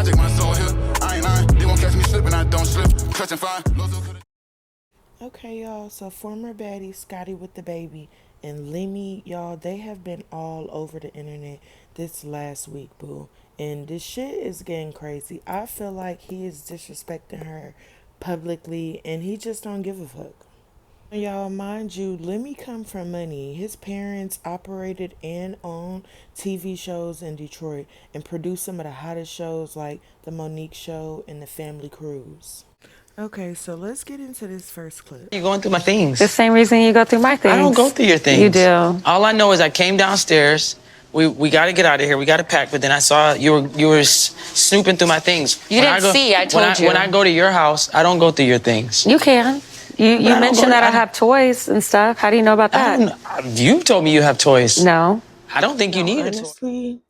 logic, my soul here. I ain't lying. They won't catch me slipping, I don't slip. Clutch and fine. Okay, y'all, so former baddie Scotty with the baby and Lemmy, y'all, they have been all over the internet this last week, boo. And this shit is getting crazy. I feel like he is disrespecting her publicly and he just don't give a fuck. Y'all, mind you, Lemmy come from money. His parents operated and owned TV shows in Detroit and produced some of the hottest shows like The Monique Show and The Family Cruise. Okay, so let's get into this first clip. You're going through my things. The same reason you go through my things. I don't go through your things. You do. All I know is I came downstairs. We got to get out of here. We got to pack. But then I saw you were snooping through my things. You didn't see. I told you. When I go to your house, I don't go through your things. You can. You mentioned that I have toys and stuff. How do you know about that? You told me you have toys. No. I don't think you need a toy. Honestly,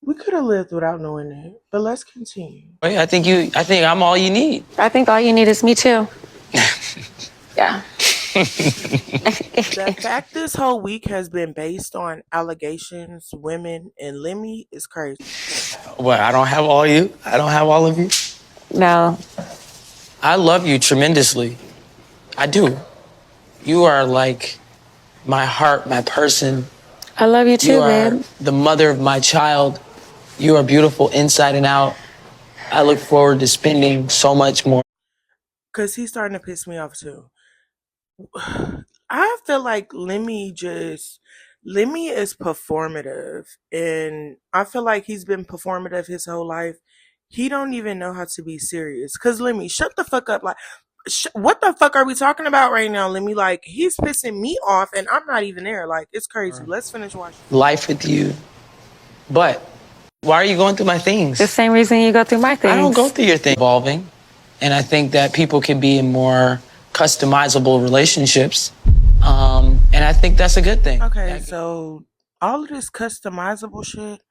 we could have lived without knowing that. But let's continue. I think I'm all you need. I think all you need is me too. Yeah. The fact this whole week has been based on allegations, women, and Lemmy is crazy. What? I don't have all you? I don't have all of you? No. I love you tremendously. I do. You are like my heart, my person. I love you too, you are babe. the mother of my child. You are beautiful inside and out. I look forward to spending so much more. Because he's starting to piss me off too. I feel like Lemmy is performative. And I feel like he's been performative his whole life. He don't even know how to be serious. Because Lemmy, shut the fuck up. Like, what the fuck are we talking about right now, Lemmy? Like, he's pissing me off and I'm not even there. Like, it's crazy. Let's finish watching. Life with you. But why are you going through my things? The same reason you go through my things. I don't go through your thing. Evolving. And I think that people can be in more customizable relationships. And I think that's a good thing. Okay, so all of this customizable shit,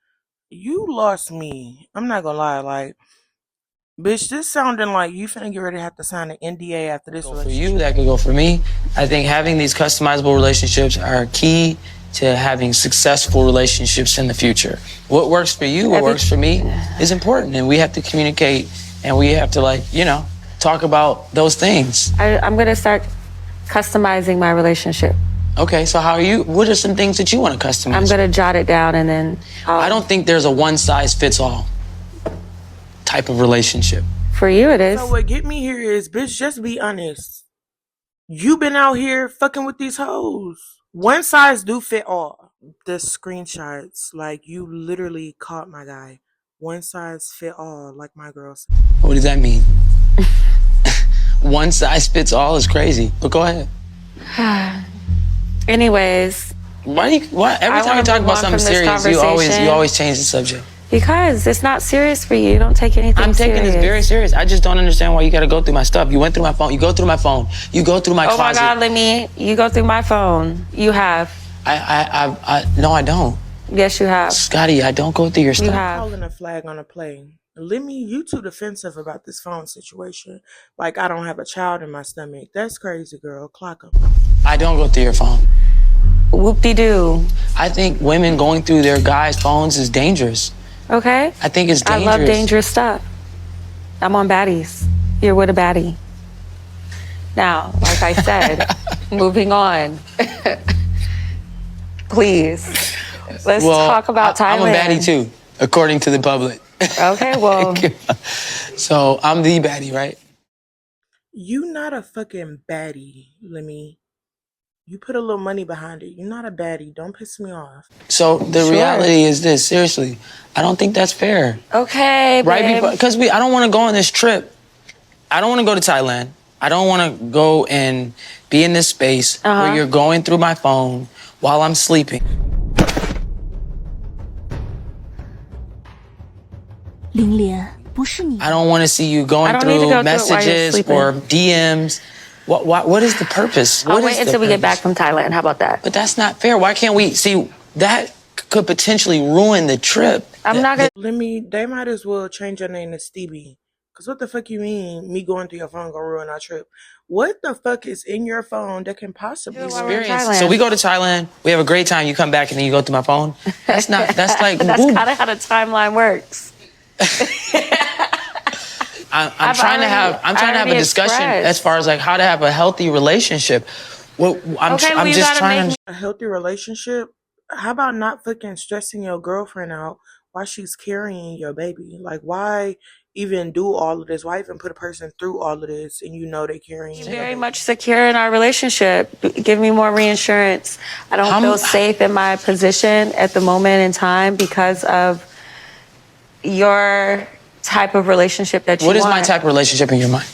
you lost me. I'm not gonna lie. Like, bitch, this sounding like you finna get ready to have to sign an NDA after this For you, that could go for me. I think having these customizable relationships are key to having successful relationships in the future. What works for you, what works for me is important. And we have to communicate and we have to talk about those things. I'm going to start customizing my relationship. Okay, so what are some things that you want to customize? I'm going to jot it down and then I don't think there's a one-size-fits-all type of relationship. For you, it is. So what get me here is, bitch, just be honest. You been out here fucking with these hoes. One size do fit all. The screenshots, like, you literally caught my guy. One size fit all, like my girl said. What does that mean? One size fits all is crazy. But go ahead. Anyways. Why every time you talk about something serious, you always change the subject? Because it's not serious for you. You don't take anything serious. I'm taking this very serious. I just don't understand why you got to go through my stuff. You went through my phone. You go through my phone. You go through my closet. Oh my God, Lemmy, you go through my phone. You have. No, I don't. Yes, you have. Scotty, I don't go through your stuff. You have. Calling a flag on a plane. Lemmy, you too defensive about this phone situation. Like, I don't have a child in my stomach. That's crazy, girl. Clock 'em. I don't go through your phone. Whoop-de-doo. I think women going through their guys' phones is dangerous. Okay. I think it's dangerous. I love dangerous stuff. I'm on Baddies. You're with a baddie. Now, like I said, moving on. Please. Let's talk about Thailand. I'm a baddie too, according to the public. Okay, well. So I'm the baddie, right? You not a fucking baddie, Lemmy. You put a little money behind it. You're not a baddie. Don't piss me off. So the reality is this, seriously, I don't think that's fair. Okay, right? Because I don't want to go on this trip. I don't want to go to Thailand. I don't want to go and be in this space where you're going through my phone while I'm sleeping. I don't want to see you going through messages or DMs. What is the purpose? I'll wait until we get back from Thailand. How about that? But that's not fair. Why can't we see that could potentially ruin the trip? I'm not gonna. Lemmy, they might as well change your name to Stevie. Cause what the fuck you mean me going through your phone gonna ruin our trip? What the fuck is in your phone that can possibly experience? So we go to Thailand, we have a great time. You come back and then you go through my phone. That's like that's kind of how the timeline works. I'm trying to have a discussion as far as like how to have a healthy relationship. I'm just trying to a healthy relationship. How about not fucking stressing your girlfriend out while she's carrying your baby? Like, why even do all of this? Why even put a person through all of this and you know they're carrying your very baby? much secure in our relationship. Give me more reinsurance. I don't feel safe in my position at the moment in time because of your type of relationship that you want. What is my type of relationship in your mind?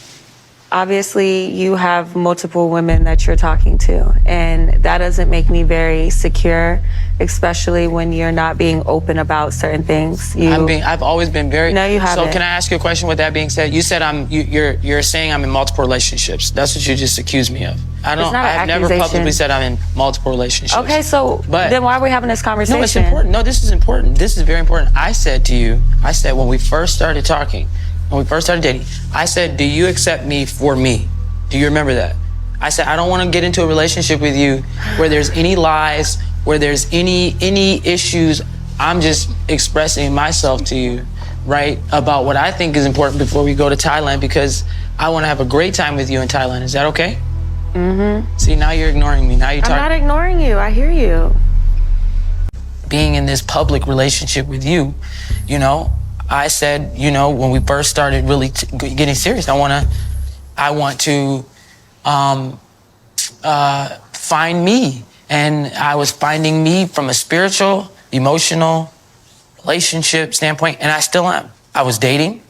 Obviously, you have multiple women that you're talking to, and that doesn't make me very secure, especially when you're not being open about certain things. I've always been very. No, you haven't. So can I ask you a question with that being said? You said you're saying I'm in multiple relationships. That's what you just accused me of. I've never publicly said I'm in multiple relationships. Okay, so then why are we having this conversation? No, it's important. No, this is important. This is very important. I said when we first started talking, when we first started dating, I said, do you accept me for me? Do you remember that? I said, I don't want to get into a relationship with you where there's any lies, where there's any issues. I'm just expressing myself to you, right, about what I think is important before we go to Thailand, because I want to have a great time with you in Thailand. Is that okay? Mm-hmm. See, now you're ignoring me. Now you're talking. I'm not ignoring you. I hear you. Being in this public relationship with you, I said, when we first started really getting serious, I want to find me. And I was finding me from a spiritual, emotional, relationship standpoint, and I still am. I was dating,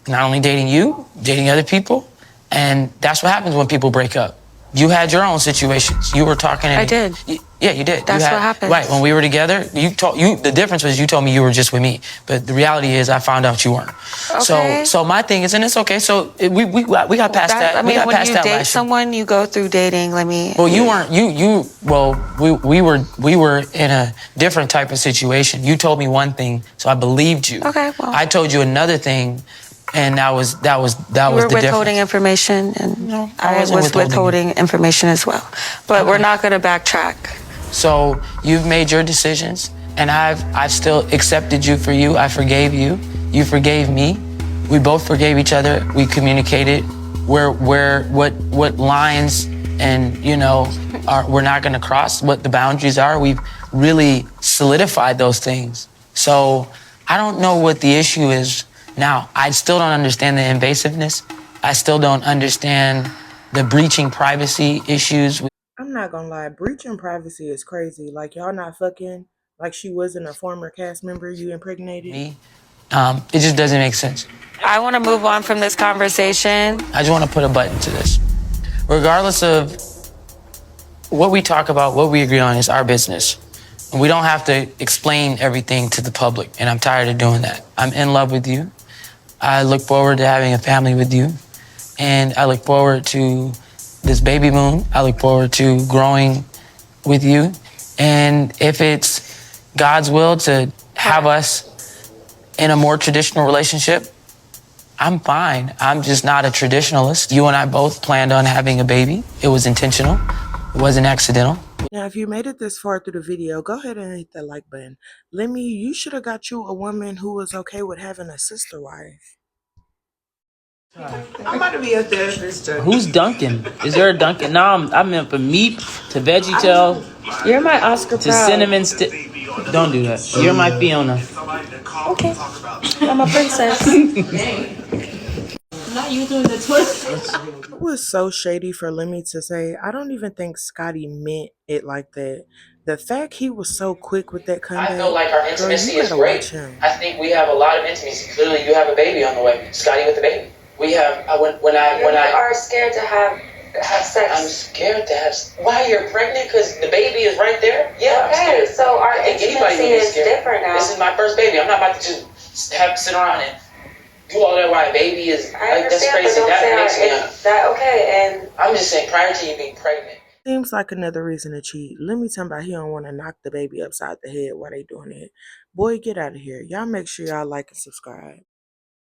not only dating you, dating other people, and that's what happens when people break up. You had your own situations. You were talking. I did. Yeah, you did. That's what happened. Right. When we were together, the difference was you told me you were just with me, but the reality is I found out you weren't. Okay. So my thing is, and it's okay. So we got past that. I mean, when you date someone, you go through dating. Let me. Well, you weren't. We were in a different type of situation. You told me one thing, so I believed you. Okay. Well. I told you another thing. And that was the difference. You were withholding information, and no, I was withholding information as well. But we're not going to backtrack. So you've made your decisions, and I've still accepted you for you. I forgave you. You forgave me. We both forgave each other. We communicated what lines and we're not going to cross, what the boundaries are. We've really solidified those things. So I don't know what the issue is. Now, I still don't understand the invasiveness. I still don't understand the breaching privacy issues. I'm not gonna lie, breaching privacy is crazy. Like, y'all not fucking like she wasn't a former cast member you impregnated. Me, it just doesn't make sense. I want to move on from this conversation. I just want to put a button to this. Regardless of what we talk about, what we agree on is our business. And we don't have to explain everything to the public, and I'm tired of doing that. I'm in love with you. I look forward to having a family with you. And I look forward to this baby moon. I look forward to growing with you. And if it's God's will to have us in a more traditional relationship, I'm fine. I'm just not a traditionalist. You and I both planned on having a baby. It was intentional. It wasn't accidental. Now, if you made it this far through the video, go ahead and hit that like button. Lemmy, you should have got you a woman who was okay with having a sister wife. I'm about to be a therapist. Who's Duncan? Is there a Duncan? No, I'm in from meat to VeggieTale You're my Oscar to Proud. cinnamon stick. Don't do that. You're my Fiona. Okay. I'm a princess. Not you doing the twist. It was so shady for Lemmy to say, I don't even think Scotty meant it like that. The fact he was so quick with that comeback. I feel like our intimacy girl, is great. I think we have a lot of intimacy. Clearly, you have a baby on the way. Scotty with the baby. We have. When I are scared to have sex. I'm scared to have. Why you're pregnant? Because the baby is right there. Yeah. Okay, I'm scared. so our I think anybody intimacy would be is scared. different now. This is my first baby. I'm not about to just sit around and do all that while a baby is like that's crazy. That makes me and I'm just saying prior to you being pregnant. Seems like another reason to cheat. Lemmy talking about he don't want to knock the baby upside the head while they doing it. Boy, get out of here. Y'all make sure y'all like and subscribe.